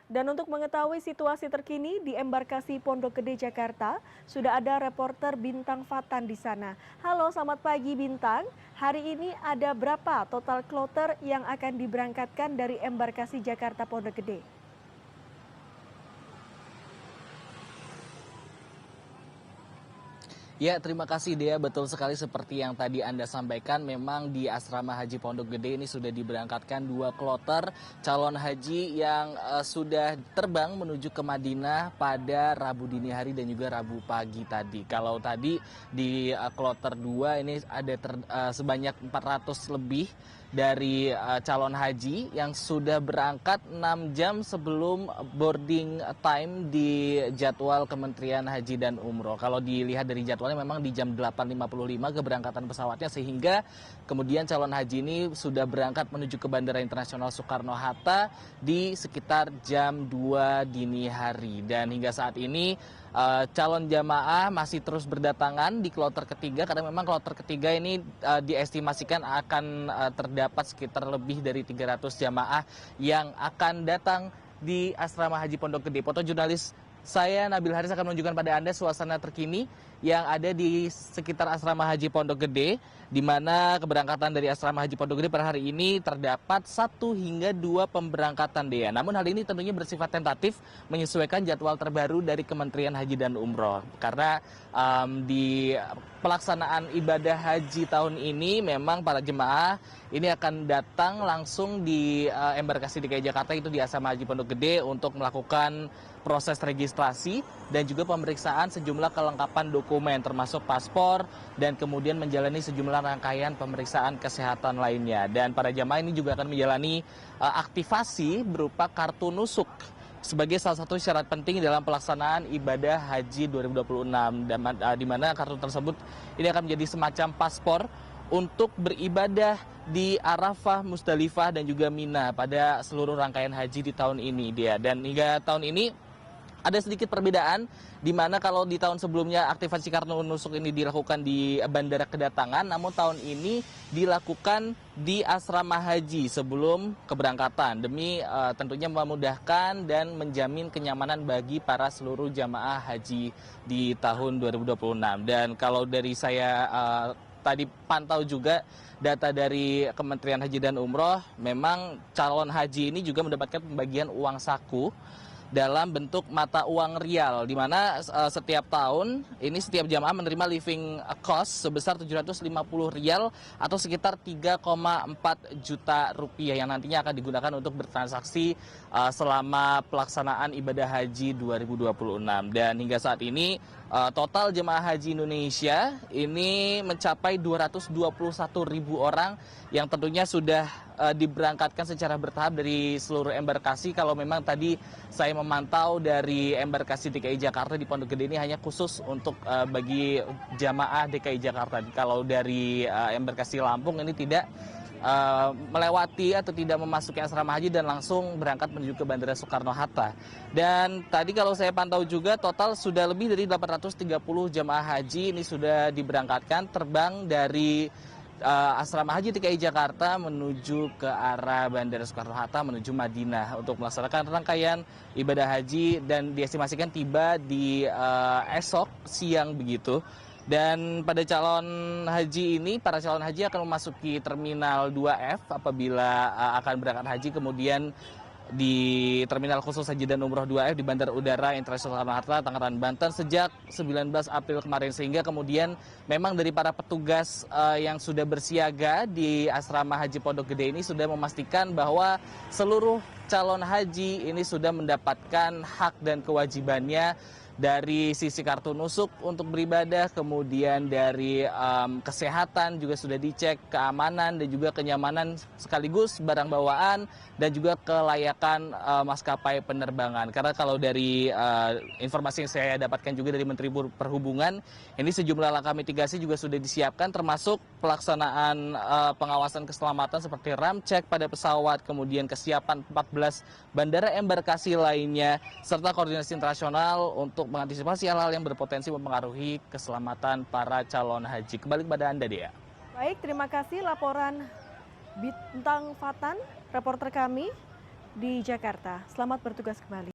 Dan untuk mengetahui situasi terkini di embarkasi Pondok Gede Jakarta, sudah ada reporter Bintang Fatan di sana. Halo, selamat pagi Bintang. Hari ini ada berapa total kloter yang akan diberangkatkan dari embarkasi Jakarta Pondok Gede? Ya, terima kasih Dea. Betul sekali seperti yang tadi Anda sampaikan, memang di Asrama Haji Pondok Gede ini sudah diberangkatkan 2 kloter calon haji yang sudah terbang menuju ke Madinah pada Rabu dini hari dan juga Rabu pagi tadi. Kalau tadi di kloter 2 ini ada sebanyak 400 lebih dari calon haji yang sudah berangkat 6 jam sebelum boarding time di jadwal Kementerian Haji dan Umroh. Kalau dilihat dari jadwalnya memang di jam 8.55 keberangkatan pesawatnya, sehingga kemudian calon haji ini sudah berangkat menuju ke Bandara Internasional Soekarno-Hatta di sekitar jam 2 dini hari. Dan hingga saat ini calon jamaah masih terus berdatangan di kloter ketiga, karena memang kloter ketiga ini diestimasikan akan terdapat sekitar lebih dari 300 jamaah yang akan datang di Asrama Haji Pondok Gede. Foto jurnalis saya Nabil Haris akan menunjukkan pada Anda suasana terkini yang ada di sekitar Asrama Haji Pondok Gede, di mana keberangkatan dari Asrama Haji Pondok Gede pada hari ini terdapat 1 hingga 2 pemberangkatan Dea. Namun hal ini tentunya bersifat tentatif menyesuaikan jadwal terbaru dari Kementerian Haji dan Umroh. Karena di pelaksanaan ibadah haji tahun ini memang para jemaah ini akan datang langsung di embarkasi DKI Jakarta, itu di Asrama Haji Pondok Gede, untuk melakukan proses registrasi dan juga pemeriksaan sejumlah kelengkapan dokumen termasuk paspor, dan kemudian menjalani sejumlah rangkaian pemeriksaan kesehatan lainnya. Dan para jamaah ini juga akan menjalani aktivasi berupa kartu nusuk sebagai salah satu syarat penting dalam pelaksanaan ibadah haji 2026, di mana kartu tersebut ini akan menjadi semacam paspor untuk beribadah di Arafah, Musdalifah, dan juga Mina pada seluruh rangkaian haji di tahun ini dia. Dan hingga tahun ini ada sedikit perbedaan, di mana kalau di tahun sebelumnya aktivasi kartu nusuk ini dilakukan di bandara kedatangan, namun tahun ini dilakukan di asrama haji sebelum keberangkatan, demi tentunya memudahkan dan menjamin kenyamanan bagi para seluruh jamaah haji di tahun 2026. Dan kalau dari saya tadi pantau juga data dari Kementerian Haji dan Umroh, memang calon haji ini juga mendapatkan pembagian uang saku dalam bentuk mata uang rial, di mana setiap tahun ini setiap jamaah menerima living cost sebesar 750 rial atau sekitar 3,4 juta rupiah yang nantinya akan digunakan untuk bertransaksi selama pelaksanaan ibadah haji 2026. Dan hingga saat ini total jemaah haji Indonesia ini mencapai 221.000 orang yang tentunya sudah diberangkatkan secara bertahap dari seluruh embarkasi. Kalau memang tadi saya memantau dari embarkasi DKI Jakarta di Pondok Gede ini hanya khusus untuk bagi jamaah DKI Jakarta. Kalau dari embarkasi Lampung ini tidak melewati atau tidak memasuki asrama haji dan langsung berangkat menuju ke Bandara Soekarno-Hatta. Dan tadi kalau saya pantau juga total sudah lebih dari 830 jamaah haji ini sudah diberangkatkan terbang dari asrama haji DKI Jakarta menuju ke arah Bandara Soekarno-Hatta menuju Madinah untuk melaksanakan rangkaian ibadah haji, dan diestimasikan tiba di esok siang begitu. Dan pada para calon haji akan memasuki Terminal 2F apabila akan berangkat haji, kemudian di Terminal Khusus Haji dan Umroh 2F di Bandara Udara Internasional Soekarno-Hatta, Tangerang, Banten sejak 19 April kemarin, sehingga kemudian memang dari para petugas yang sudah bersiaga di Asrama Haji Pondok Gede ini sudah memastikan bahwa seluruh calon haji ini sudah mendapatkan hak dan kewajibannya dari sisi kartu nusuk untuk beribadah, kemudian dari kesehatan juga sudah dicek, keamanan dan juga kenyamanan sekaligus barang bawaan dan juga kelayakan maskapai penerbangan. Karena kalau dari informasi yang saya dapatkan juga dari Menteri Perhubungan, ini sejumlah langkah mitigasi juga sudah disiapkan, termasuk pelaksanaan pengawasan keselamatan seperti ram cek pada pesawat, kemudian kesiapan 14 bandara embarkasi lainnya, serta koordinasi internasional untuk mengantisipasi hal-hal yang berpotensi mempengaruhi keselamatan para calon haji. Kembali kepada Anda, Dea. Baik, terima kasih laporan Bintang Fatan, reporter kami di Jakarta. Selamat bertugas kembali.